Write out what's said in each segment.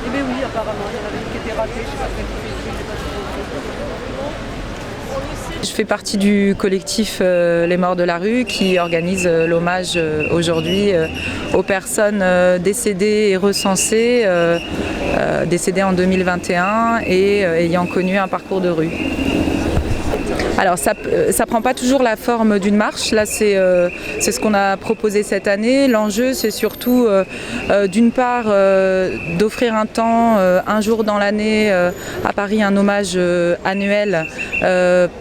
Eh bien oui, apparemment, il y en avait une qui était ratée, je sais pas ce qu'elle fait. Je fais partie du collectif Les Morts de la Rue qui organise l'hommage aujourd'hui aux personnes décédées et recensées, décédées en 2021 et ayant connu un parcours de rue. Alors ça prend pas toujours la forme d'une marche, là c'est ce qu'on a proposé cette année. L'enjeu c'est surtout d'une part d'offrir un temps, un jour dans l'année à Paris, un hommage annuel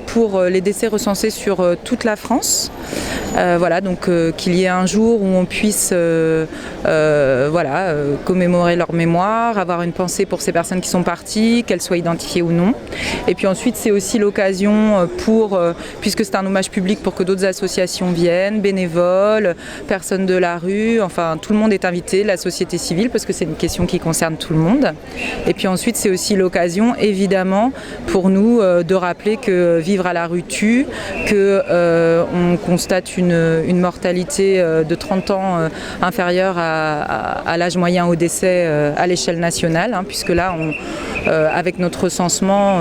pour les décès recensés sur toute la France. Voilà, donc qu'il y ait un jour où on puisse commémorer leur mémoire, avoir une pensée pour ces personnes qui sont parties, qu'elles soient identifiées ou non. Et puis ensuite c'est aussi l'occasion puisque c'est un hommage public, pour que d'autres associations viennent, bénévoles, personnes de la rue, enfin tout le monde est invité, la société civile, parce que c'est une question qui concerne tout le monde. Et puis ensuite c'est aussi l'occasion évidemment pour nous de rappeler que vivre à la rue tue, que on constate une mortalité de 30 ans inférieure à l'âge moyen au décès à l'échelle nationale, puisque là, avec notre recensement,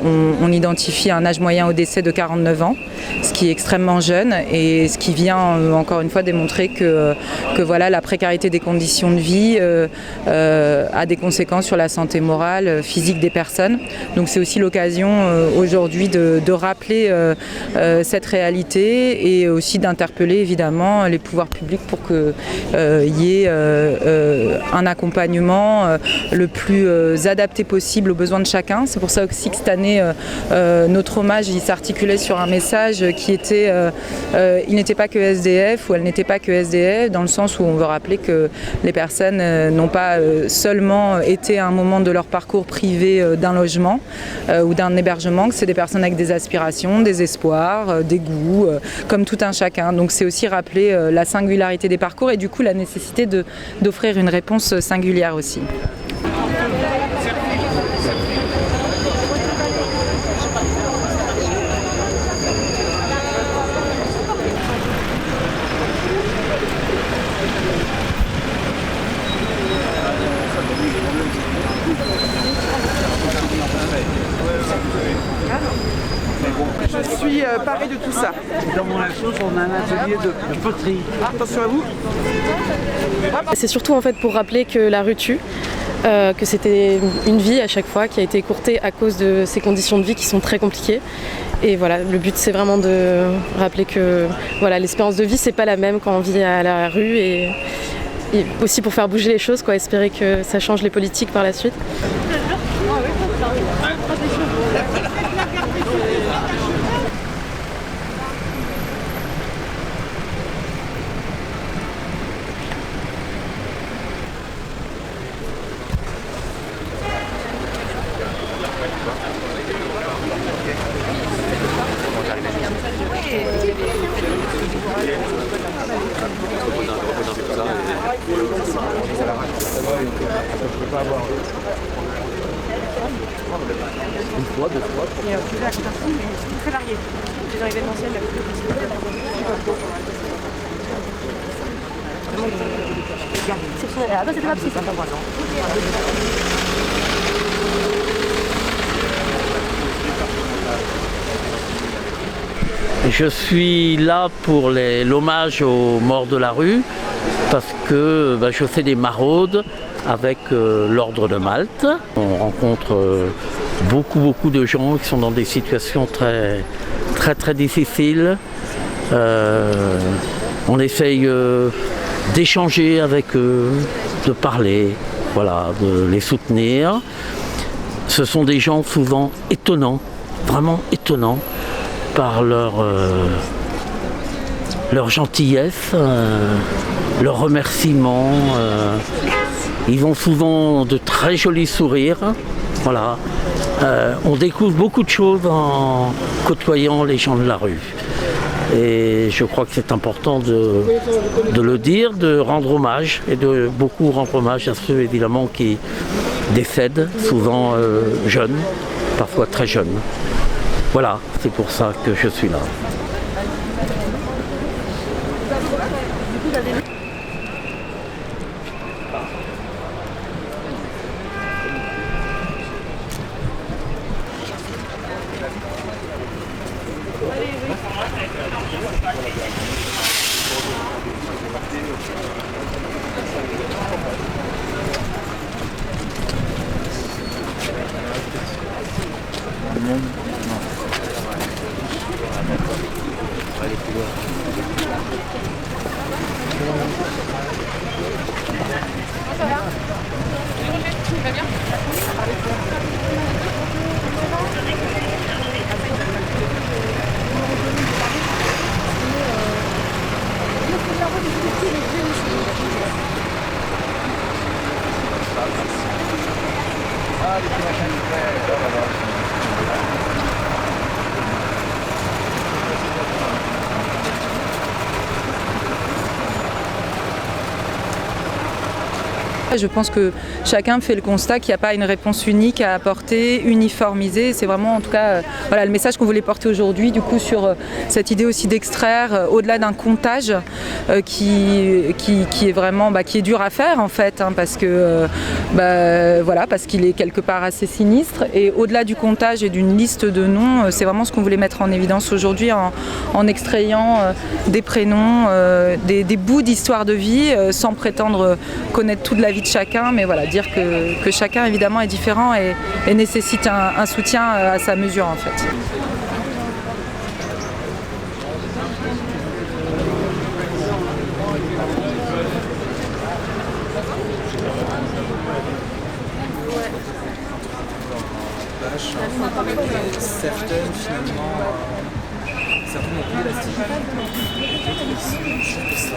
on identifie un âge moyen au décès de 49 ans, ce qui est extrêmement jeune et ce qui vient encore une fois démontrer que voilà, la précarité des conditions de vie a des conséquences sur la santé morale, physique des personnes. Donc c'est aussi l'occasion aujourd'hui de rappeler cette réalité et aussi d'interpeller évidemment les pouvoirs publics pour qu'il y ait un accompagnement le plus adapté possible aux besoins de chacun. C'est pour ça aussi que cette année, notre hommage il s'articulait sur un message qui était il n'était pas que SDF ou elle n'était pas que SDF, dans le sens où on veut rappeler que les personnes n'ont pas seulement été à un moment de leur parcours privé d'un logement ou d'un hébergement, que c'est des personnes avec des aspirations, des espoirs, des goûts, comme tout un chacun. Donc c'est aussi rappeler la singularité des parcours et du coup la nécessité d'offrir une réponse singulière aussi. Je suis parée de tout ça. Dans mon assaut, on a un atelier de poterie. Attention à vous. C'est surtout en fait pour rappeler que la rue tue, que c'était une vie à chaque fois qui a été écourtée à cause de ces conditions de vie qui sont très compliquées. Et voilà, le but c'est vraiment de rappeler que voilà, l'espérance de vie c'est pas la même quand on vit à la rue et aussi pour faire bouger les choses, quoi, espérer que ça change les politiques par la suite. Une fois, deux fois. Et plusieurs personnes, mais c'est très varié. Dans l'événementiel, la plus possible. Exceptionnel. Ah non, c'était pas psy, ça. Je suis là pour l'hommage aux morts de la rue parce que je fais des maraudes avec l'Ordre de Malte. On rencontre beaucoup de gens qui sont dans des situations très difficiles. On essaye d'échanger avec eux, de parler, voilà, de les soutenir. Ce sont des gens souvent étonnants, vraiment étonnants, par leur gentillesse, leur remerciement. Ils ont souvent de très jolis sourires. Voilà. On découvre beaucoup de choses en côtoyant les gens de la rue. Et je crois que c'est important de le dire, de rendre hommage et de beaucoup rendre hommage à ceux évidemment qui décèdent, souvent jeunes, parfois très jeunes. Voilà, c'est pour ça que je suis là. Je pense que chacun fait le constat qu'il n'y a pas une réponse unique à apporter, uniformisée. C'est vraiment en tout cas voilà, le message qu'on voulait porter aujourd'hui du coup sur cette idée aussi d'extraire au-delà d'un comptage qui est vraiment qui est dur à faire en fait parce que voilà, parce qu'il est quelque part assez sinistre et au-delà du comptage et d'une liste de noms, c'est vraiment ce qu'on voulait mettre en évidence aujourd'hui en extrayant des prénoms, des bouts d'histoire de vie sans prétendre connaître toute la vie de chacun, mais voilà, dire que chacun évidemment est différent et nécessite un soutien à sa mesure en fait. Certaines finalement certaines ont plus élastique, d'autres aussi, je trouve que ça.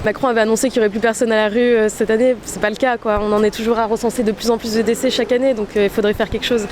Macron avait annoncé qu'il n'y aurait plus personne à la rue cette année, c'est pas le cas quoi. On en est toujours à recenser de plus en plus de décès chaque année, donc il faudrait faire quelque chose.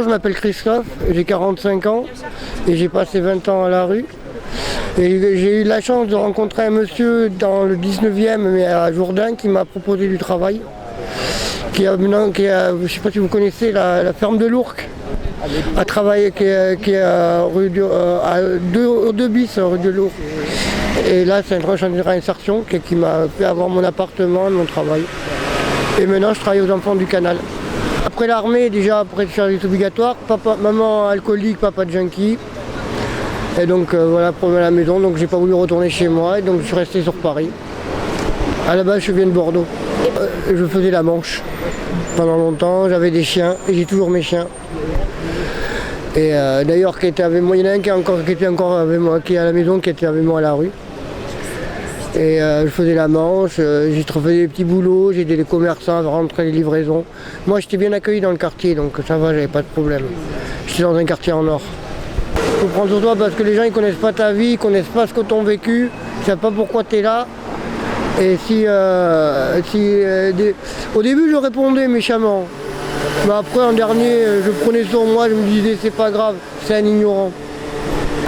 Je m'appelle Christophe, j'ai 45 ans et j'ai passé 20 ans à la rue. Et j'ai eu la chance de rencontrer un monsieur dans le 19e, mais à Jourdain, qui m'a proposé du travail. Je ne sais pas si vous connaissez la ferme de l'Ourcq, à travailler, qui est à 2 bis rue de l'Ourcq. Et là, c'est un chantier de réinsertion qui m'a fait avoir mon appartement et mon travail. Et maintenant, je travaille aux enfants du canal. Après l'armée, déjà après le service obligatoire, maman alcoolique, papa junkie. Et donc voilà, problème à la maison, donc j'ai pas voulu retourner chez moi, et donc je suis resté sur Paris. À la base, je viens de Bordeaux. Je faisais la Manche pendant longtemps, j'avais des chiens, et j'ai toujours mes chiens. Et d'ailleurs, qui était avec moi, il y en a un qui était encore avec moi, qui est à la maison, qui était avec moi à la rue. Et je faisais la Manche, j'ai trouvé des petits boulots, j'ai aidé les commerçants à rentrer les livraisons. Moi, j'étais bien accueilli dans le quartier, donc ça va, j'avais pas de problème. J'étais dans un quartier en or. Il faut prendre sur toi parce que les gens ils connaissent pas ta vie, ils connaissent pas ce que tu as vécu, ils savent pas pourquoi tu es là. Et au début je répondais méchamment, mais après en dernier je prenais sur moi, je me disais c'est pas grave, c'est un ignorant.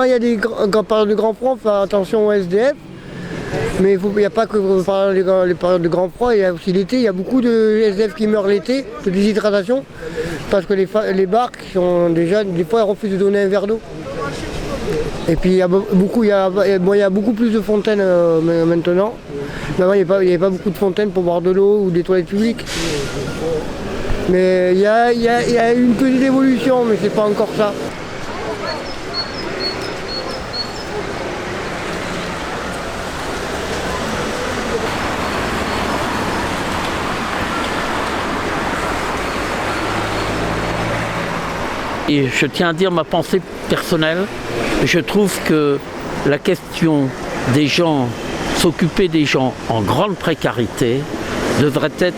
Il y a quand on parle de grands froids, faut faire attention aux SDF, mais il n'y a pas que les périodes de grand froid, il y a aussi l'été, il y a beaucoup de SDF qui meurent l'été de déshydratation parce que les barques sont déjà, des fois elles refusent de donner un verre d'eau. Et puis il y a beaucoup plus de fontaines maintenant. Avant il n'y avait pas beaucoup de fontaines pour boire de l'eau ou des toilettes publiques. Mais il y a une petite évolution, mais c'est pas encore ça. Et je tiens à dire ma pensée personnelle. Je trouve que la question des gens, s'occuper des gens en grande précarité devrait être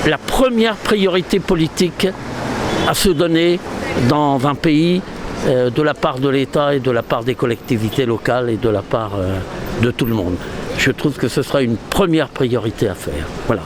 la première priorité politique à se donner dans un pays de la part de l'État et de la part des collectivités locales et de la part de tout le monde. Je trouve que ce sera une première priorité à faire. Voilà.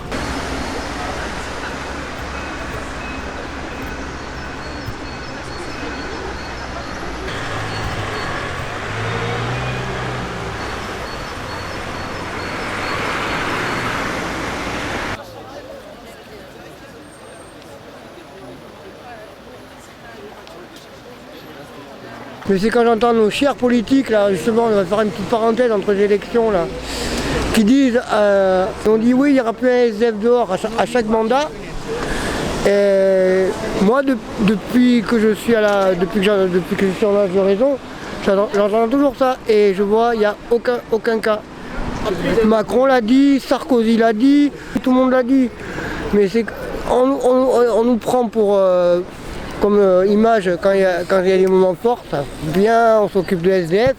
Mais c'est quand j'entends nos chers politiques, là, justement, on va faire une petite parenthèse entre les élections, là, qui disent, on dit oui, il n'y aura plus un SDF dehors à chaque mandat. Et moi, depuis que je suis depuis que je suis en âge de raison, j'entends toujours ça et je vois, il n'y a aucun cas. Macron l'a dit, Sarkozy l'a dit, tout le monde l'a dit. Mais c'est on nous prend pour comme image quand il y a des moments forts, bien on s'occupe de SDF,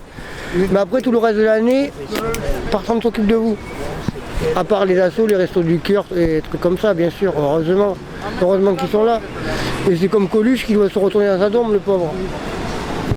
mais après tout le reste de l'année, personne ne s'occupe de vous. À part les assos, les restos du cœur et des trucs comme ça, bien sûr, heureusement qu'ils sont là. Et c'est comme Coluche qui doit se retourner dans sa tombe, le pauvre.